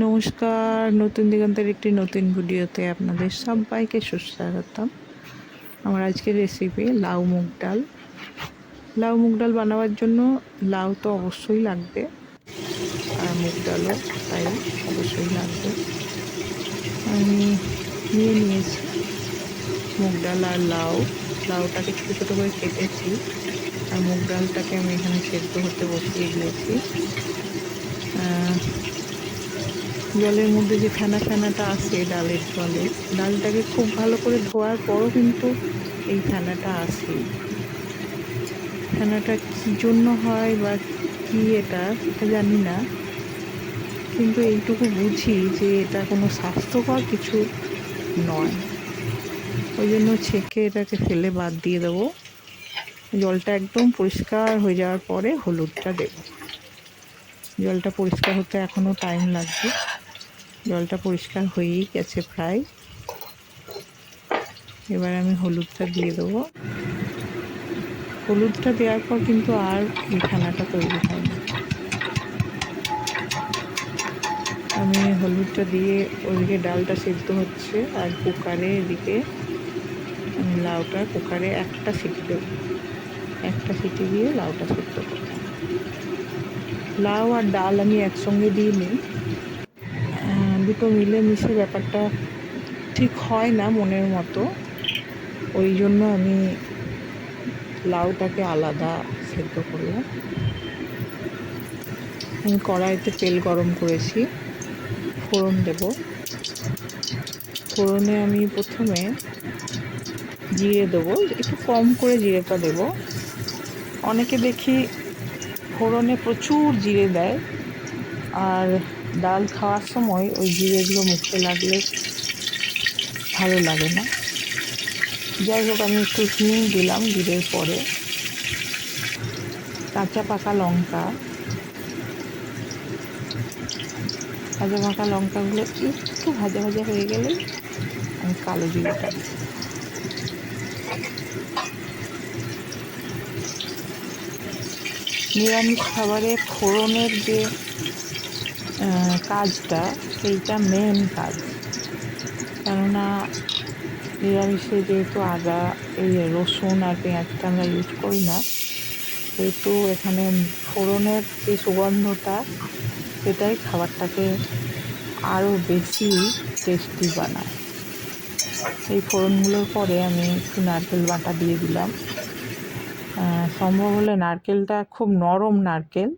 নমস্কার, নতুন দিগন্তের একটি নতুন ভিডিওতে আপনাদের সবাইকে সুস্বাগতম। আমার আজকের রেসিপি লাউ মুগ ডাল। লাউ মুগ ডাল বানাবার জন্য লাউ তো অবশ্যই লাগবে, আর মুগ ডালও তাই অবশ্যই লাগবে। আমি নিয়েছি মুগ ডাল আর লাউ। লাউটাকে ছোটো ছোটো করে কেটেছি, আর মুগ ডালটাকে আমি এখানে সেদ্ধ হতে বসিয়ে দিয়েছি। জলের মধ্যে যে ফেনাটা আসে ডালের জলে, ডালটাকে খুব ভালো করে ধোয়ার পরও কিন্তু এই ফেনাটা আসেই। ফেনাটা কী জন্য হয় বা কী এটা সেটা জানি না, কিন্তু এইটুকু বুঝি যে এটা কোনো স্বাস্থ্যকর কিছু নয়। ওই জন্য ছেঁকে এটাকে ফেলে বাদ দিয়ে দেবো। জলটা একদম পরিষ্কার হয়ে যাওয়ার পরে হলুদটা দেব। জলটা পরিষ্কার হতে এখনও টাইম লাগবে। জলটা পরিষ্কার হয়েই গেছে প্রায়। এবার আমি হলুদটা দিয়ে দেবো। হলুদটা দেওয়ার পর কিন্তু আর এই ফেনাটা তৈরি হয় না। আমি হলুদটা দিয়ে ওইদিকে ডালটা সেদ্ধ হচ্ছে, আর কুকারে এদিকে আমি লাউটা কুকারে একটা সিটি দেবো। একটা সিটি দিয়ে লাউটা সেদ্ধ করব। লাউ আর ডাল আমি একসঙ্গে দিইনি, দুটো মিলেমিশে ব্যাপারটা ঠিক হয় না মনের মতো। ওই জন্য আমি লাউটাকে আলাদা সেদ্ধ করলাম। আমি কড়াইতে তেল গরম করেছি, ফোড়ন দেব। ফোড়নে আমি প্রথমে জিরে দেবো, একটু কম করে জিরেটা দেব। অনেকে দেখি ফোড়নে প্রচুর জিরে দেয়, আর ডাল খাওয়ার সময় ওই জিরেগুলো মুখে লাগলে ভালো লাগে না। যাই হোক, আমি একটু হিং দিলাম জিরের পরে। কাঁচা পাকা লঙ্কাগুলো একটু ভাজা ভাজা হয়ে গেলেই আমি কালো জিরেটা দিই। নিরামিষ খাবারে ফোড়নের যে কাজটা, সেইটা মেন কাজ। কেননা নিরামিষে যেহেতু আদা, এই রসুন আর পেঁয়াজটা আমরা ইউজ করি না, সেহেতু এখানে ফোড়নের যে সুগন্ধটা, সেটাই খাবারটাকে আরও বেশি টেস্টি বানায়। এই ফোড়নগুলোর পরে আমি একটু নারকেল বাটা দিয়ে দিলাম। সম্ভব হলে নারকেলটা খুব নরম নারকেল,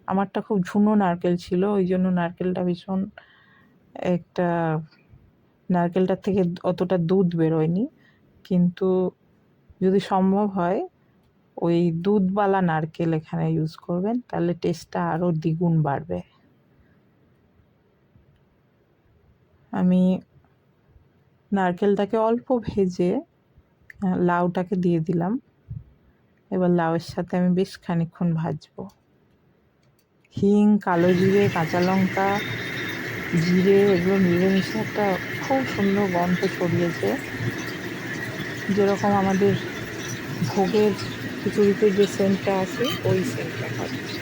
আমারটা খুব ঝুনো নারকেল ছিল, ওই জন্য নারকেলটা ভীষণ একটা, নারকেলটার থেকে অতটা দুধ বেরোয়নি। কিন্তু যদি সম্ভব হয় ওই দুধওয়ালা নারকেল এখানে ইউজ করবেন, তাহলে টেস্টটা আরও দ্বিগুণ বাড়বে। আমি নারকেলটাকে অল্প ভেজে লাউটাকে দিয়ে দিলাম। এবার লাউয়ের সাথে আমি বেশ খানিকক্ষণ ভাজবো। হিং, কালো জিরে, কাঁচা লঙ্কা, জিরে এগুলো মিলেমিশে একটা খুব সুন্দর গন্ধ ছড়িয়েছে, যেরকম আমাদের ভোগের খিচুড়িতে যে সেন্টটা আছে ওই সেন্টটা পাচ্ছি।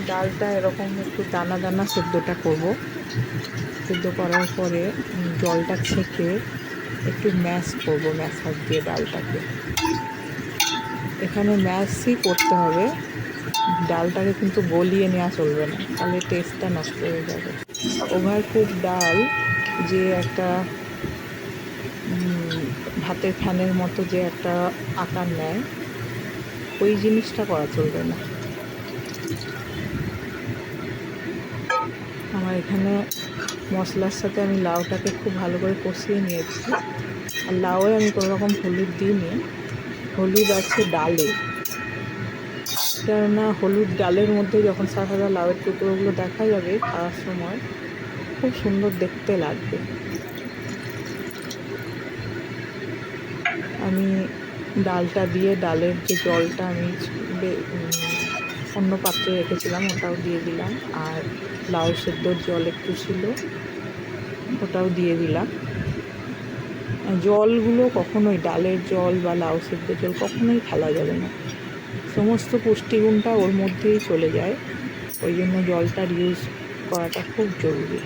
ডালটা এরকম একটু দানা দানা সেদ্ধটা করব। সেদ্ধ করার পরে জলটা ছেঁকে একটু ম্যাশ করবো, ম্যাশার দিয়ে ডালটাকে। এখানে ম্যাশই করতে হবে, ডালটাকে কিন্তু গলিয়ে নেওয়া চলবে না, তাহলে টেস্টটা নষ্ট হয়ে যাবে। ওভারকুক ডাল যে একটা ভাতের ফ্যানের মতো যে একটা আকার নেয়, ওই জিনিসটা করা চলবে না। আমার এখানে মশলার সাথে আমি লাউটাকে খুব ভালো করে কষিয়ে নিয়েছি। আর লাউয়ে আমি কোনো রকম হলুদ দিইনি, হলুদ আছে ডালে। কেননা হলুদ ডালের মধ্যে যখন সাদা সাদা লাউয়ের টুকরোগুলো দেখা যাবে খাওয়ার সময়, খুব সুন্দর দেখতে লাগবে। আমি ডালটা দিয়ে ডালের যে জলটা আমি অন্য পাত্রে রেখেছিলাম ওটাও দিয়ে দিলাম, আর লাউ সেদ্ধর জল একটু ছিল ওটাও দিয়ে দিলাম। জলগুলো কখনোই, ডালের জল বা লাউ সেদ্ধর জল কখনোই ফেলা যাবে না, সমস্ত পুষ্টিগুণটা ওর মধ্যেই চলে যায়। ওই জন্য জলটার ইউজ করাটা খুব জরুরি।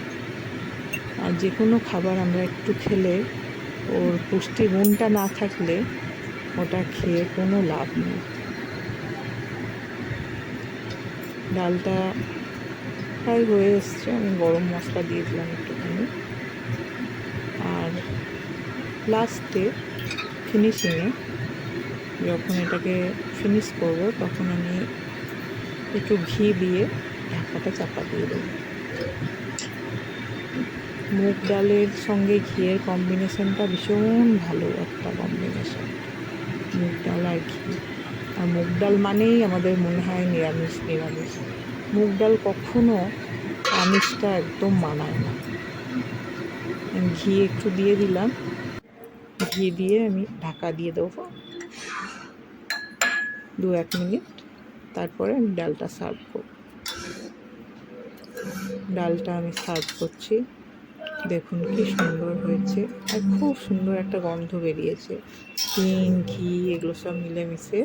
আর যে কোনো খাবার আমরা একটু খেলে ওর পুষ্টিগুণটা না থাকলে ওটা খেয়ে কোনো লাভ নেই। ডালটা প্রায় হয়ে এসছে, আমি গরম মশলা দিয়ে দিলাম একটুখানি। আর লাস্টে ফিনিশিংয়ে যখন এটাকে ফিনিশ করব তখন আমি একটু ঘি দিয়ে ঢাকাটা চাপা দিয়ে দেবো। মুগ ডালের সঙ্গে ঘিয়ের কম্বিনেশনটা ভীষণ ভালো একটা কম্বিনেশন, মুগ ডাল আর ঘি। আর মুগ ডাল মানেই আমাদের মনে হয় নিরামিষ নিরামিষ, মুগ ডাল কখনো আমিষটা একদম মানায় না। ঘি একটু দিয়ে দিলাম, ঘি দিয়ে আমি ঢাকা দিয়ে দেবো 2-1 মিনিট, তারপরে আমি ডালটা সার্ভ করব। ডালটা আমি সার্ভ করছি, দেখুন কি সুন্দর হয়েছে, আর খুব সুন্দর একটা গন্ধ বেরিয়েছে। হিং, ঘি এগুলো সব মিলেমিশে